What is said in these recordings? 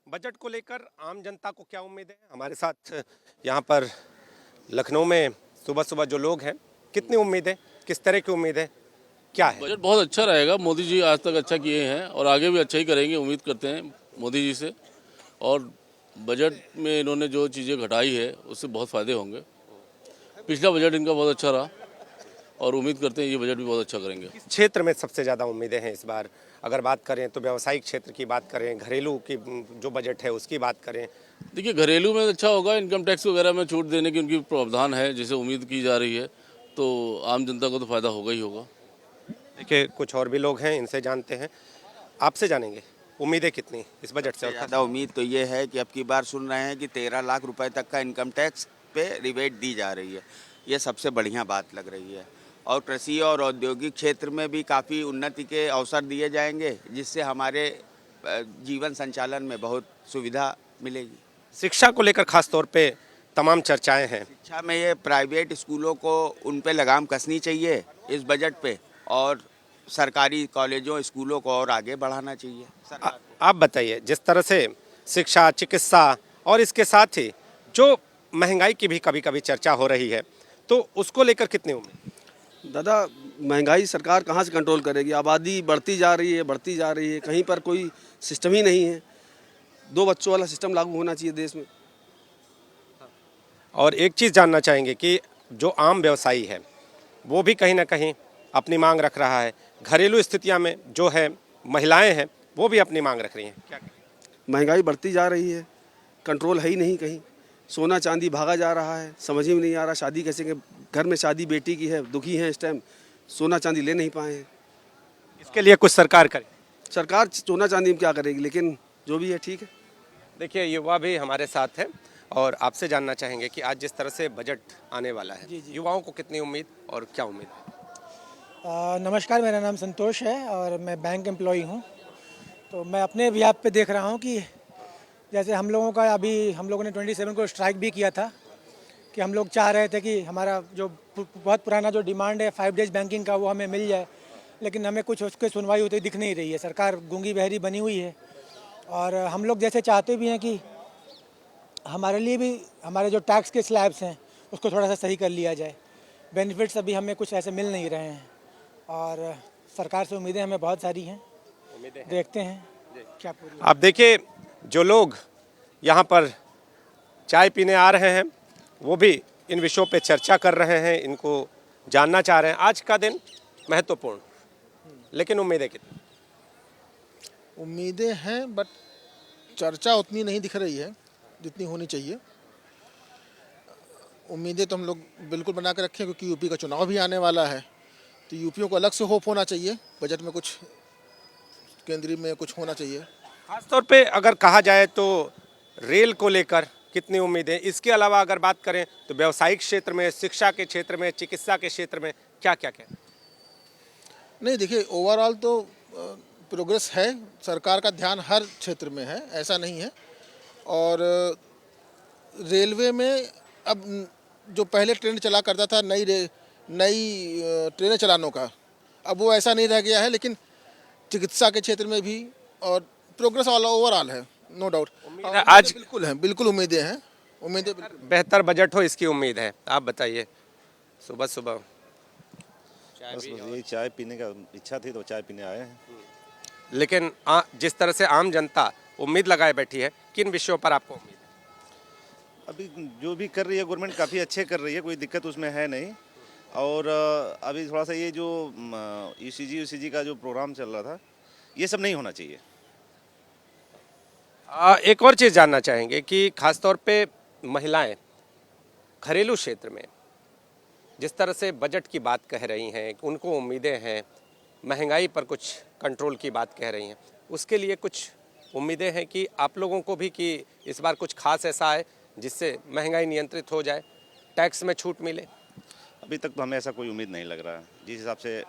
Budget को लेकर आम जनता को क्या उम्मीद है? हमारे साथ यहाँ पर लखनऊ में सुबह सुबह जो लोग हैं, कितनी उम्मीद है, किस तरह की उम्मीद है, क्या है? बजट बहुत अच्छा रहेगा। मोदी जी आज तक अच्छा किए हैं और आगे भी अच्छा ही करेंगे, उम्मीद करते हैं मोदी जी से। और बजट में इन्होंने जो चीज़ें घटाई है उससे बहुत फ़ायदे होंगे। पिछला बजट इनका बहुत अच्छा रहा और उम्मीद करते हैं ये बजट भी बहुत अच्छा करेंगे। किस क्षेत्र में सबसे ज़्यादा उम्मीदें हैं इस बार? अगर बात करें तो व्यावसायिक क्षेत्र की बात करें, घरेलू की जो बजट है उसकी बात करें। देखिए, घरेलू में अच्छा होगा, इनकम टैक्स वगैरह में छूट देने की उनकी प्रावधान है जिसे उम्मीद की जा रही है, तो आम जनता को तो फ़ायदा होगा ही होगा। देखिए, कुछ और भी लोग हैं, इनसे जानते हैं, आपसे जानेंगे उम्मीदें कितनी इस बजट से? ज़्यादा उम्मीद तो ये है कि अब की बार सुन रहे हैं कि 13 लाख रुपए तक का इनकम टैक्स पे रिबेट दी जा रही है। ये सबसे बढ़िया बात लग रही है। और कृषि और औद्योगिक क्षेत्र में भी काफ़ी उन्नति के अवसर दिए जाएंगे, जिससे हमारे जीवन संचालन में बहुत सुविधा मिलेगी। शिक्षा को लेकर खास तौर पे तमाम चर्चाएं हैं। शिक्षा में ये प्राइवेट स्कूलों को उन पे लगाम कसनी चाहिए इस बजट पे, और सरकारी कॉलेजों स्कूलों को और आगे बढ़ाना चाहिए सरकार को। आप बताइए, जिस तरह से शिक्षा, चिकित्सा और इसके साथ ही जो महंगाई की भी कभी कभी चर्चा हो रही है, तो उसको लेकर कितनी उम्मीद? दादा, महंगाई सरकार कहाँ से कंट्रोल करेगी? आबादी बढ़ती जा रही है, कहीं पर कोई सिस्टम ही नहीं है। 2 बच्चों वाला सिस्टम लागू होना चाहिए देश में। और एक चीज़ जानना चाहेंगे कि जो आम व्यवसायी है वो भी कहीं ना कहीं अपनी मांग रख रहा है। घरेलू स्थितियां में जो है महिलाएं हैं वो भी अपनी मांग रख रही हैं। क्या करें? महंगाई बढ़ती जा रही है, कंट्रोल है ही नहीं कहीं। सोना चांदी भागा जा रहा है, समझ ही में नहीं आ रहा शादी कैसे के। घर में शादी बेटी की है, दुखी हैं इस टाइम, सोना चांदी ले नहीं पाए हैं। इसके लिए कुछ सरकार करे। सरकार सोना चांदी में क्या करेगी, लेकिन जो भी है ठीक है। देखिए, युवा भी हमारे साथ है और आपसे जानना चाहेंगे कि आज जिस तरह से बजट आने वाला है, युवाओं को कितनी उम्मीद और क्या उम्मीद है? नमस्कार, मेरा नाम संतोष है और मैं बैंक एम्प्लॉई हूँ। तो मैं अपने भी आप पे देख रहा हूँ कि जैसे हम लोगों का अभी हम लोगों ने 27 को स्ट्राइक भी किया था कि हम लोग चाह रहे थे कि हमारा जो बहुत पुराना जो डिमांड है 5 डेज बैंकिंग का वो हमें मिल जाए, लेकिन हमें कुछ उसकी सुनवाई होती दिख नहीं रही है। सरकार गूंगी बहरी बनी हुई है और हम लोग जैसे चाहते भी हैं कि हमारे लिए भी हमारे जो टैक्स के स्लैब्स हैं उसको थोड़ा सा सही कर लिया जाए। बेनिफिट्स अभी हमें कुछ ऐसे मिल नहीं रहे हैं और सरकार से उम्मीदें हमें बहुत सारी हैं। देखते हैं क्या पूरी। आप देखिए, जो लोग यहाँ पर चाय पीने आ रहे हैं वो भी इन विषयों पे चर्चा कर रहे हैं, इनको जानना चाह रहे हैं। आज का दिन महत्वपूर्ण, लेकिन उम्मीदें कितनी? उम्मीदें हैं, बट चर्चा उतनी नहीं दिख रही है जितनी होनी चाहिए। उम्मीदें तो हम लोग बिल्कुल बना के रखें, क्योंकि यूपी का चुनाव भी आने वाला है, तो यूपियों को अलग से होप होना चाहिए। बजट में कुछ केंद्रीय में कुछ होना चाहिए। खासतौर पे अगर कहा जाए तो रेल को लेकर कितनी उम्मीदें? इसके अलावा अगर बात करें तो व्यावसायिक क्षेत्र में, शिक्षा के क्षेत्र में, चिकित्सा के क्षेत्र में क्या क्या क्या? नहीं, देखिए, ओवरऑल तो प्रोग्रेस है। सरकार का ध्यान हर क्षेत्र में है, ऐसा नहीं है। और रेलवे में अब जो पहले ट्रेन चला करता था नई ट्रेनें चलाने का, अब वो ऐसा नहीं रह गया है। लेकिन चिकित्सा के क्षेत्र में भी और प्रोग्रेस ऑल ओवरऑल है, नो डाउट। आज बिल्कुल उम्मीदें हैं, उम्मीदें बिल्कुल। बेहतर बजट हो इसकी उम्मीद है। आप बताइए, सुबह सुबह बस यही चाय पीने का इच्छा थी तो चाय पीने आए हैं। लेकिन जिस तरह से आम जनता उम्मीद लगाए बैठी है, किन विषयों पर आपको उम्मीद है? अभी जो भी कर रही है गवर्नमेंट काफ़ी अच्छे कर रही है, कोई दिक्कत उसमें है नहीं। और अभी थोड़ा सा ये जो ईसीजी का जो प्रोग्राम चल रहा था, ये सब नहीं होना चाहिए। एक और चीज़ जानना चाहेंगे कि खासतौर पे महिलाएं घरेलू क्षेत्र में जिस तरह से बजट की बात कह रही हैं, उनको उम्मीदें हैं, महंगाई पर कुछ कंट्रोल की बात कह रही हैं, उसके लिए कुछ उम्मीदें हैं कि आप लोगों को भी कि इस बार कुछ खास ऐसा है जिससे महंगाई नियंत्रित हो जाए, टैक्स में छूट मिले? अभी तक तो हमें ऐसा कोई उम्मीद नहीं लग रहा है जिस हिसाब से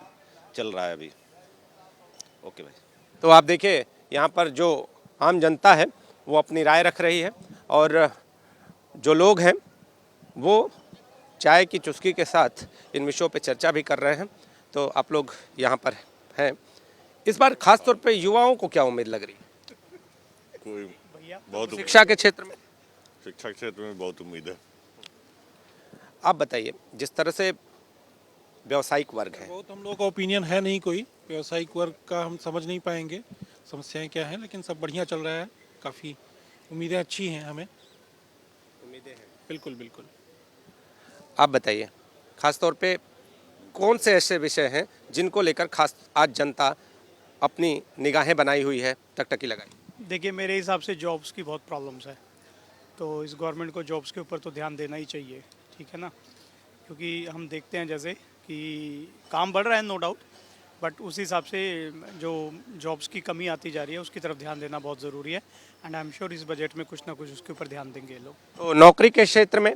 चल रहा है अभी। ओके भाई। तो आप देखिए, यहाँ पर जो आम जनता है वो अपनी राय रख रही है और जो लोग हैं वो चाय की चुस्की के साथ इन विषयों पे चर्चा भी कर रहे हैं। तो आप लोग यहाँ पर हैं। इस बार खास तौर पे युवाओं को क्या उम्मीद लग रही है? कोई बहुत शिक्षा के क्षेत्र में शिक्षा के क्षेत्र में बहुत उम्मीद है। आप बताइए, जिस तरह से व्यावसायिक वर्ग है, बहुत हम लोग का ओपिनियन है नहीं, कोई व्यवसायिक वर्ग का हम समझ नहीं पाएंगे समस्याएं क्या हैं, लेकिन सब बढ़िया चल रहा है, काफ़ी उम्मीदें अच्छी हैं हमें। उम्मीदें हैं। बिल्कुल बिल्कुल। आप बताइए, खास तौर पे कौन से ऐसे विषय हैं जिनको लेकर खास आज जनता अपनी निगाहें बनाई हुई है, टकटकी लगाई? देखिए, मेरे हिसाब से जॉब्स की बहुत प्रॉब्लम्स है, तो इस गवर्नमेंट को जॉब्स के ऊपर तो ध्यान देना ही चाहिए, ठीक है ना। क्योंकि हम देखते हैं जैसे कि काम बढ़ रहा है नो डाउट, बट उस हिसाब से जो जॉब्स की कमी आती जा रही है उसकी तरफ ध्यान देना बहुत ज़रूरी है। एंड आई एम श्योर इस बजट में कुछ ना कुछ उसके ऊपर ध्यान देंगे ये लोग। तो नौकरी के क्षेत्र में,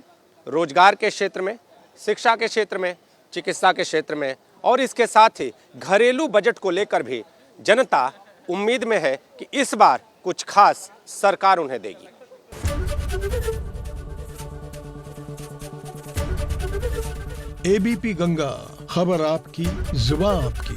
रोजगार के क्षेत्र में, शिक्षा के क्षेत्र में, चिकित्सा के क्षेत्र में और इसके साथ ही घरेलू बजट को लेकर भी जनता उम्मीद में है कि इस बार कुछ खास सरकार उन्हें देगी। एबीपी गंगा, खबर आपकी, जुबान आपकी।